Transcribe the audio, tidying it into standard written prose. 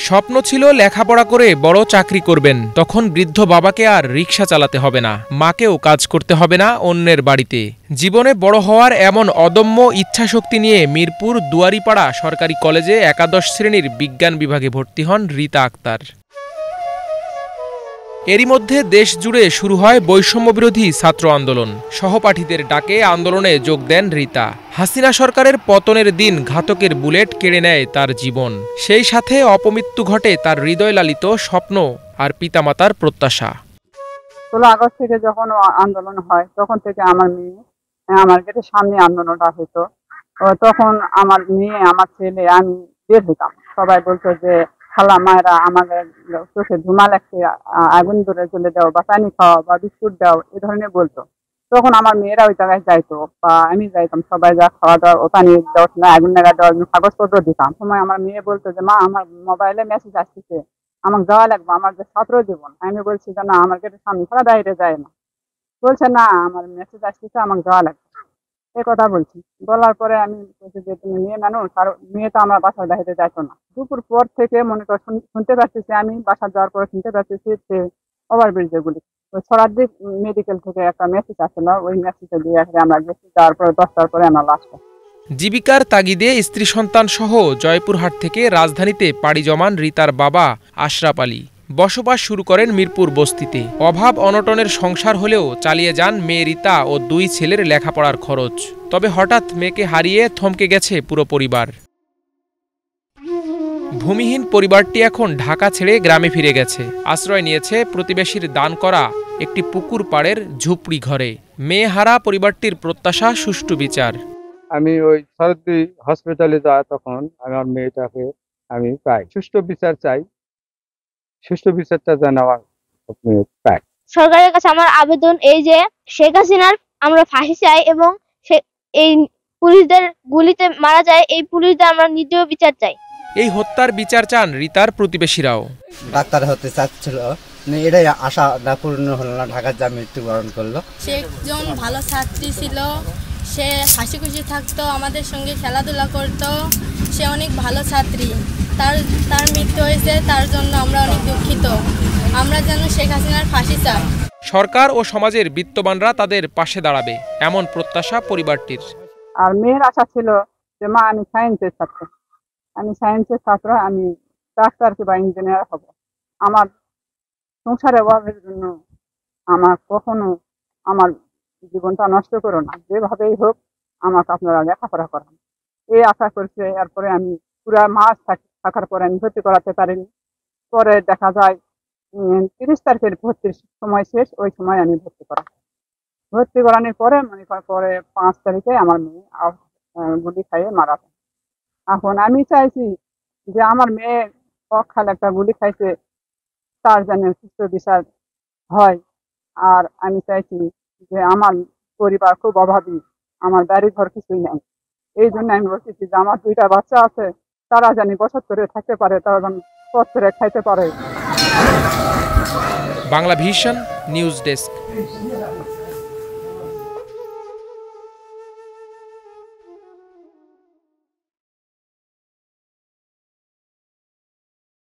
স্বপ্ন ছিল লেখাপড়া করে বড় চাকরি করবেন, তখন বৃদ্ধ বাবাকে আর রিকশা চালাতে হবে না, মাকেও কাজ করতে হবে না অন্যের বাড়িতে। জীবনে বড় হওয়ার এমন অদম্য ইচ্ছাশক্তি নিয়ে মিরপুর দুয়ারিপাড়া সরকারি কলেজে একাদশ শ্রেণীর বিজ্ঞান বিভাগে ভর্তি হন রীতা আক্তার। এরই মধ্যে দেশ জুড়ে শুরু হয় বৈষম্যবিরোধী ছাত্র আন্দোলন। সহপাঠীদের ডাকে আন্দোলনে যোগ দেন রীতা। হাসিনা সরকারের পতনের দিন ঘাতকের বুলেট কেড়ে নেয় তার জীবন, সেই সাথে অপমৃত্যু ঘটে তার হৃদয় লালিত স্বপ্ন আর পিতামাতার প্রত্যাশা। 16 আগস্ট থেকে যখন আন্দোলন হয় তখন থেকে আমার মেয়ে আমার গেটের সামনে আন্দোলনটা হতো। তখন আমার মেয়ে আমার ছেলে আমি বের হতাম, সবাই বলতো যে খালা মায়েরা আমাদের চোখে ধুমা লাগছে, আগুন ধরে চলে দাও বা পানি খাওয়া বা বিস্কুট দাও, এ ধরনের বলতো। তখন আমার মেয়েরা ওই জায়গায় যাইতো বা আমি যাইতাম, সবাই যা খাওয়া দাওয়া ও পানি দেওয়া না আগুন লাগা দেওয়ার কাগজপত্র দিতাম। সময় আমার মেয়ে বলতো যে মা আমার মোবাইলে মেসেজ আসতেছে, আমাকে যাওয়া লাগবে, আমার যে ছাত্র জীবন। আমি বলছি যে না, আমার গেটের সামনে ছাড়া বাইরে যায় না। বলছে না, আমার মেসেজ আসতেছে, আমাকে যাওয়া লাগবে, এই কথা বলছি। বলার পরে আমি বলছি যে তুমি মেয়ে মানুষ, আর মেয়ে তো আমার বাসার বাইরে যাইতো না। দুপুর পর থেকে মনে কর শুনতে পাচ্ছি, আমি বাসা যাওয়ার পরে শুনতে পাচ্ছি যে ওভারব্রিজের গুলি। ওই সরাদ্দিক মেডিকেল থেকে একটা মেসেজ আসলো, ওই মেসেজে দিয়ে আমরা গেছি। যাওয়ার পরে 10টার পরে আমার লাশটা। জীবিকার তাগিদে স্ত্রী সন্তান সহ জয়পুরহাট থেকে রাজধানীতে পাড়ি জমান রীতার বাবা আশরাফ আলী। বসবাস শুরু করেন মিরপুর বস্তিতে। অভাব অনটনের সংসার হলেও চালিয়ে যান মেয়ে রীতা ও 2 ছেলের লেখাপড়ার খরচ। তবে হঠাৎ মেয়েকে হারিয়ে থমকে গেছে পুরো পরিবার। ভূমিহীন পরিবারটি এখন ঢাকা ছেড়ে গ্রামে ফিরে গেছে। আশ্রয় নিয়েছে প্রতিবেশীর দান করা একটি পুকুর পাড়ের ঝুপড়ি ঘরে। মেয়ে হারা পরিবারটির প্রত্যাশা সুষ্ঠু বিচার। আমি ওই সরকারি হসপিটালে যাওয়া, তখন আমার মেয়েটাকে আমি পাই। সুষ্ঠু বিচার চাই, সুষ্ঠু বিচারটা যেন আমার পাই। সরকারের কাছে আমার আবেদন এই যে শেখ হাসিনার আমরা ফাঁসি চাই, এবং এই পুলিশদের গুলিতে মারা যায় এই পুলিশদের আমরা নির্দয় বিচার চাই। এই হত্যার বিচার চান রীতার প্রতিবেশীরাও। ডাক্তার হতে চাচ্ছিল, এটাই আশাটা পূর্ণ হলো না, ঢাকার যা মৃত্যুবরণ করলো। সে একজন ভালো ছাত্রী ছিল, সে হাসি খুশি থাকতো, আমাদের সঙ্গে খেলাধুলা করতো, সে অনেক ভালো ছাত্রী। তার মৃত্যু হয়েছে, তার জন্য আমরা অনেক দুঃখিত। আমরা যেন শেখ হাসিনার ফাঁসি চাই। সরকার ও সমাজের বিত্তবানরা তাদের পাশে দাঁড়াবে, এমন প্রত্যাশা পরিবারটির। আর মেয়ের আশা ছিল যে মা আমি সায়েন্সের ছাত্র, আমি ডাক্তার কিংবা ইঞ্জিনিয়ার হব। আমার সংসারের অভাবের জন্য আমার কখনো আমার জীবনটা নষ্ট করো না, যেভাবেই হোক আমাকে আপনারা লেখাপড়া করান, এই আশা করছে। এরপরে আমি পুরা মাস থাকার পরে আমি ভর্তি করাতে পারিনি। পরে দেখা যায় 30 তারিখের ভর্তির সময় শেষ, ওই সময় আমি ভর্তি করানোর পরে মনে করেন পরে 5 তারিখে আমার মেয়ে গুলি খাইয়ে মারা যায়। এখন আমি চাইছি যে আমার মেয়ে অকালে একটা গুলি খাইছে, তার যেন সুস্থ বিচার হয়। আর আমি চাইছি যে আমার পরিবার খুব অভাবী, আমার বাড়ি ঘর কিছুই নেই। এই জন্য আমি বলতেছি যে আমার 2টা বাচ্চা আছে, তারা যেন বছর ধরে থাকতে পারে, তারা যেন পথ ধরে খাইতে পারে। Bangla vision news desk.